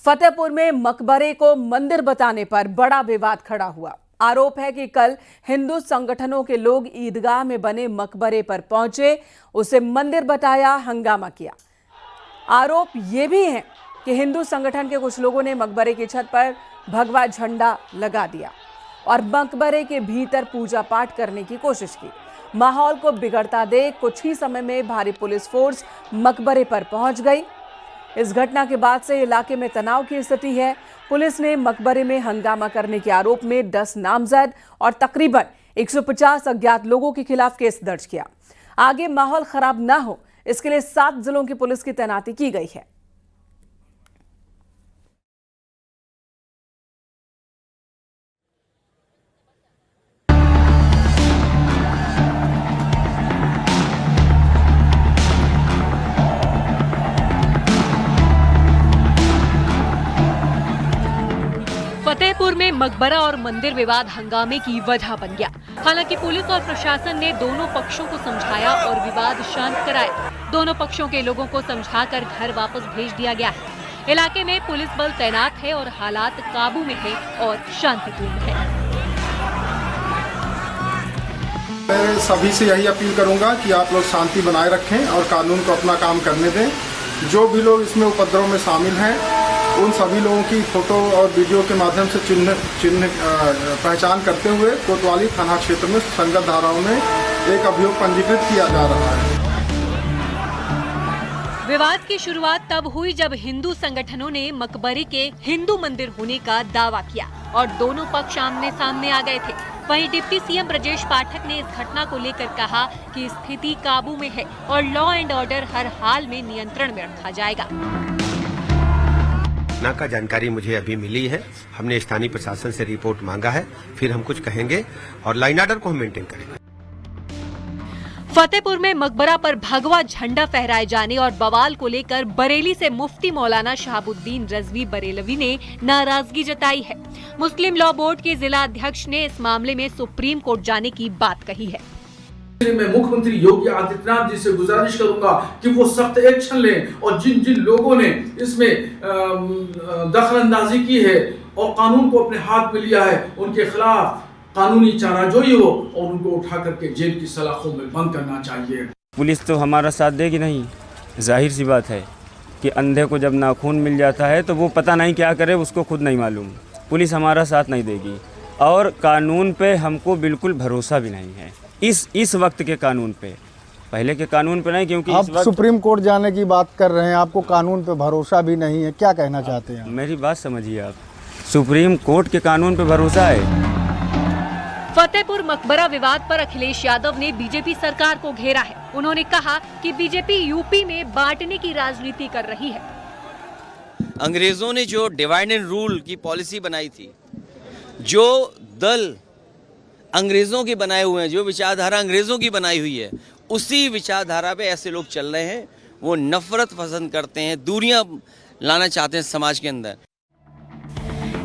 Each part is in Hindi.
फतेहपुर में मकबरे को मंदिर बताने पर बड़ा विवाद खड़ा हुआ। आरोप है कि कल हिंदू संगठनों के लोग ईदगाह में बने मकबरे पर पहुंचे, उसे मंदिर बताया, हंगामा किया। आरोप यह भी है कि हिंदू संगठन के कुछ लोगों ने मकबरे की छत पर भगवा झंडा लगा दिया और मकबरे के भीतर पूजा पाठ करने की कोशिश की। माहौल को बिगड़ता देख कुछ ही समय में भारी पुलिस फोर्स मकबरे पर पहुंच गई। इस घटना के बाद से इलाके में तनाव की स्थिति है। पुलिस ने मकबरे में हंगामा करने के आरोप में 10 नामजद और तकरीबन 150 अज्ञात लोगों के खिलाफ केस दर्ज किया। आगे माहौल खराब न हो, इसके लिए 7 जिलों की पुलिस की तैनाती की गई है। फतेहपुर में मकबरा और मंदिर विवाद हंगामे की वजह बन गया। हालांकि पुलिस और प्रशासन ने दोनों पक्षों को समझाया और विवाद शांत कराया। दोनों पक्षों के लोगों को समझाकर घर वापस भेज दिया गया है। इलाके में पुलिस बल तैनात है और हालात काबू में है और शांतिपूर्ण है। मैं सभी से यही अपील करूंगा कि आप लोग शांति बनाए रखें और कानून को अपना काम करने दें। जो भी लोग इसमें उपद्रव में शामिल हैं, उन सभी लोगों की फोटो और वीडियो के माध्यम से चिन्ह पहचान करते हुए कोतवाली थाना क्षेत्र में संगत धाराओं में एक अभियोग पंजीकृत किया जा रहा है। विवाद की शुरुआत तब हुई जब हिंदू संगठनों ने मकबरे के हिंदू मंदिर होने का दावा किया और दोनों पक्ष आमने सामने आ गए थे। वहीं डिप्टी सीएम ब्रजेश पाठक ने इस घटना को लेकर कहा कि स्थिति काबू में है और लॉ एंड ऑर्डर हर हाल में नियंत्रण में रखा जाएगा। घटना का जानकारी मुझे अभी मिली है। हमने स्थानीय प्रशासन से रिपोर्ट मांगा है, फिर हम कुछ कहेंगे और लाइन ऑर्डर को हम मेंटेन करेंगे। फतेहपुर में मकबरा पर भगवा झंडा फहराए जाने और बवाल को लेकर बरेली से मुफ्ती मौलाना शहाबुद्दीन रजवी बरेलवी ने नाराजगी जताई है। मुस्लिम लॉ बोर्ड के जिला अध्यक्ष ने इस मामले में सुप्रीम कोर्ट जाने की बात कही है। मैं मुख्यमंत्री योगी आदित्यनाथ जी से गुजारिश करूंगा कि वो सख्त एक्शन लें और जिन जिन लोगों ने इसमें दखलंदाजी की है और कानून को अपने हाथ में लिया है, उनके खिलाफ कानूनी चाराजोई हो और उनको उठा करके जेल की सलाखों में बंद करना चाहिए। पुलिस तो हमारा साथ देगी नहीं। जाहिर सी बात है कि अंधे को जब नाखून मिल जाता है तो वो पता नहीं क्या करे, उसको खुद नहीं मालूम। पुलिस हमारा साथ नहीं देगी और कानून पे हमको बिल्कुल भरोसा भी नहीं है। इस वक्त के कानून पे, पहले के कानून पे नहीं, क्योंकि आप सुप्रीम कोर्ट जाने की बात कर रहे हैं, आपको कानून पे भरोसा भी नहीं है। क्या कहना चाहते हैं? मेरी बात समझिए आप, सुप्रीम कोर्ट के कानून पे भरोसा है। फतेहपुर मकबरा विवाद पर अखिलेश यादव ने बीजेपी सरकार को घेरा है। उन्होंने कहा कि बीजेपी यूपी में बांटने की राजनीति कर रही है। अंग्रेजों ने जो डिवाइड एंड रूल की पॉलिसी बनाई थी, जो दल अंग्रेजों के बनाए हुए हैं, जो विचारधारा अंग्रेजों की बनाई हुई है, उसी विचारधारा पे ऐसे लोग चल रहे हैं। वो नफरत पसंद करते हैं, दूरियां लाना चाहते हैं समाज के अंदर।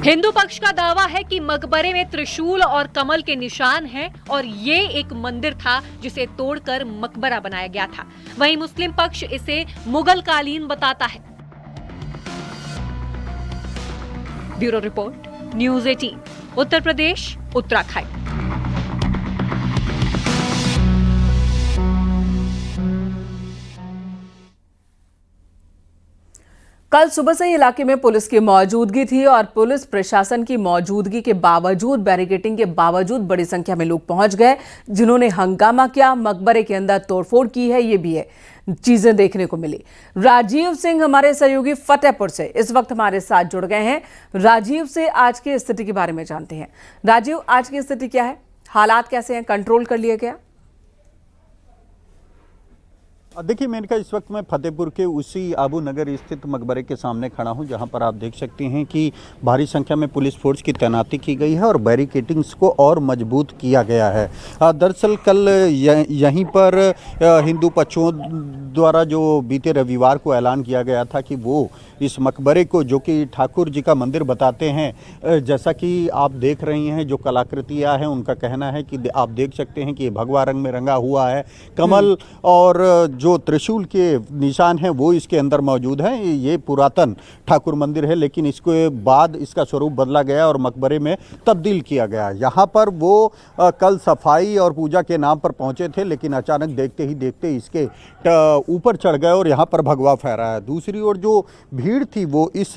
हिंदू पक्ष का दावा है कि मकबरे में त्रिशूल और कमल के निशान हैं और ये एक मंदिर था जिसे तोड़कर मकबरा बनाया गया था। वहीं मुस्लिम पक्ष इसे मुगल कालीन बताता है। Bureau report, news 18, Uttar Pradesh, Uttarakhand. कल सुबह से इलाके में पुलिस की मौजूदगी थी और पुलिस प्रशासन की मौजूदगी के बावजूद, बैरिकेडिंग के बावजूद बड़ी संख्या में लोग पहुंच गए, जिन्होंने हंगामा किया, मकबरे के अंदर तोड़फोड़ की है। ये भी है चीजें देखने को मिली। राजीव सिंह हमारे सहयोगी फतेहपुर से इस वक्त हमारे साथ जुड़ गए हैं। राजीव से आज की स्थिति के बारे में जानते हैं। राजीव, आज की स्थिति क्या है? हालात कैसे हैं? कंट्रोल कर लिया गया? देखिए मेनका, इस वक्त मैं फतेहपुर के उसी आबू नगर स्थित मकबरे के सामने खड़ा हूं, जहां पर आप देख सकते हैं कि भारी संख्या में पुलिस फोर्स की तैनाती की गई है और बैरिकेडिंग्स को और मजबूत किया गया है। दरअसल कल यहीं पर हिंदू पक्षों द्वारा जो बीते रविवार को ऐलान किया गया था कि वो इस मकबरे को, जो कि ठाकुर जी का मंदिर बताते हैं, जैसा कि आप देख रही हैं जो कलाकृतियाँ हैं, उनका कहना है कि आप देख सकते हैं कि ये भगवा रंग में रंगा हुआ है। कमल और जो त्रिशूल के निशान हैं वो इसके अंदर मौजूद हैं। ये पुरातन ठाकुर मंदिर है, लेकिन इसके बाद इसका स्वरूप बदला गया और मकबरे में तब्दील किया गया। यहाँ पर वो कल सफाई और पूजा के नाम पर पहुँचे थे, लेकिन अचानक देखते ही देखते इसके ऊपर चढ़ गए और यहाँ पर भगवा फहरा है। दूसरी ओर जो भीड़ थी वो इस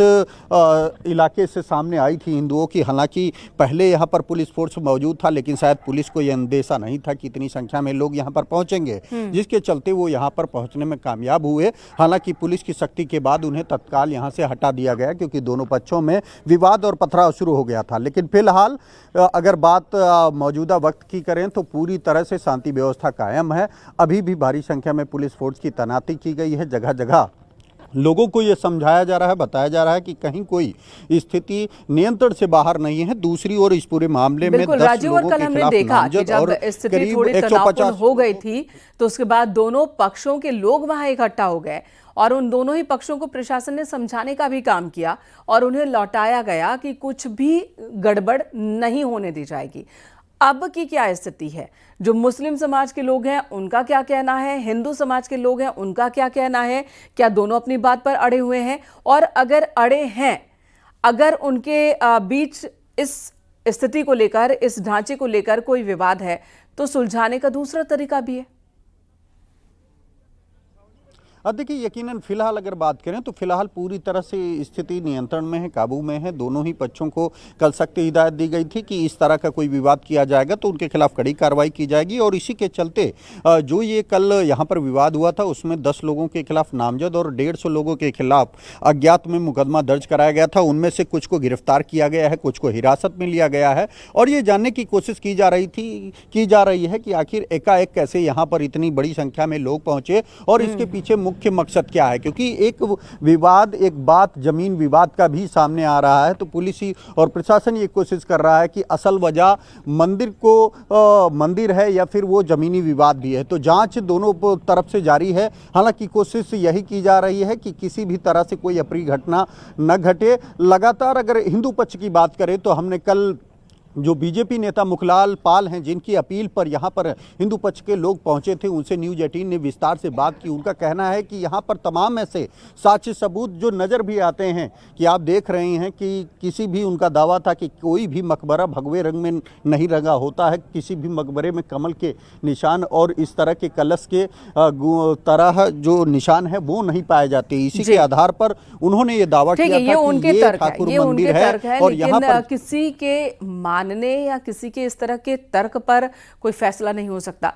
इलाके से सामने आई थी हिंदुओं की। हालांकि पहले यहाँ पर पुलिस फोर्स मौजूद था, लेकिन शायद पुलिस को यह अंदेशा नहीं था कि इतनी संख्या में लोग यहाँ पर पहुँचेंगे, जिसके चलते वो यहाँ पर पहुँचने में कामयाब हुए। हालांकि पुलिस की सख्ती के बाद उन्हें तत्काल यहाँ से हटा दिया गया, क्योंकि दोनों पक्षों में विवाद और पथराव शुरू हो गया था। लेकिन फिलहाल अगर बात मौजूदा वक्त की करें तो पूरी तरह से शांति व्यवस्था कायम है। अभी भी भारी संख्या में पुलिस फोर्स की तैनाती की गई है। जगह जगह लोगों को ये समझाया जा रहा है, बताया जा रहा है कि कहीं कोई स्थिति नियंत्रण से बाहर नहीं है। दूसरी ओर इस पूरे मामले में 10 राजीव, और लोगों कल के हमने खिलाफ देखा कि जब नामजद स्थिति करीब थोड़ी 150 तनावपूर्ण हो गई थी तो उसके बाद दोनों पक्षों के लोग वहां इकट्ठा हो गए और उन दोनों ही पक्षों को प्रशासन ने समझाने का भी काम किया और उन्हें लौटाया गया कि कुछ भी गड़बड़ नहीं होने दी जाएगी। अब की क्या स्थिति है? जो मुस्लिम समाज के लोग हैं उनका क्या कहना है, हिंदू समाज के लोग हैं उनका क्या कहना है? क्या दोनों अपनी बात पर अड़े हुए हैं? और अगर अड़े हैं, अगर उनके बीच इस स्थिति को लेकर, इस ढांचे को लेकर कोई विवाद है, तो सुलझाने का दूसरा तरीका भी है। अब देखिए, यकीनन फिलहाल अगर बात करें तो फिलहाल पूरी तरह से स्थिति नियंत्रण में है, काबू में है। दोनों ही पक्षों को कल सख्त हिदायत दी गई थी कि इस तरह का कोई विवाद किया जाएगा तो उनके खिलाफ कड़ी कार्रवाई की जाएगी। और इसी के चलते जो ये कल यहाँ पर विवाद हुआ था उसमें 10 लोगों के खिलाफ नामजद और 150 लोगों के खिलाफ अज्ञात में मुकदमा दर्ज कराया गया था। उनमें से कुछ को गिरफ्तार किया गया है, कुछ को हिरासत में लिया गया है। और ये जानने की कोशिश की जा रही है कि आखिर एकाएक कैसे यहाँ पर इतनी बड़ी संख्या में लोग पहुँचे और इसके पीछे मुख्य मकसद क्या है। क्योंकि एक विवाद, एक बात जमीन विवाद का भी सामने आ रहा है, तो पुलिस ही और प्रशासन ये कोशिश कर रहा है कि असल वजह मंदिर है या फिर वो जमीनी विवाद भी है। तो जांच दोनों तरफ से जारी है। हालांकि कोशिश यही की जा रही है कि किसी भी तरह से कोई अप्रिय घटना न घटे। लगातार अगर हिंदू पक्ष की बात करें तो हमने कल जो बीजेपी नेता मुखलाल पाल हैं, जिनकी अपील पर यहाँ पर हिंदू पक्ष के लोग पहुँचे थे, उनसे न्यूज़ 18 ने विस्तार से बात की। उनका कहना है कि यहाँ पर तमाम ऐसे साक्ष्य सबूत जो नज़र भी आते हैं कि आप देख रहे हैं कि किसी भी, उनका दावा था कि कोई भी मकबरा भगवे रंग में नहीं रंगा होता है, किसी भी मकबरे में कमल के निशान और इस तरह के कलश के तरह जो निशान है वो नहीं पाए जाते। इसी के आधार पर उन्होंने ये दावा किया था कि ये ठाकुर मंदिर है। और यहाँ पर किसी के मानने या किसी के इस तरह के तर्क पर कोई फैसला नहीं हो सकता।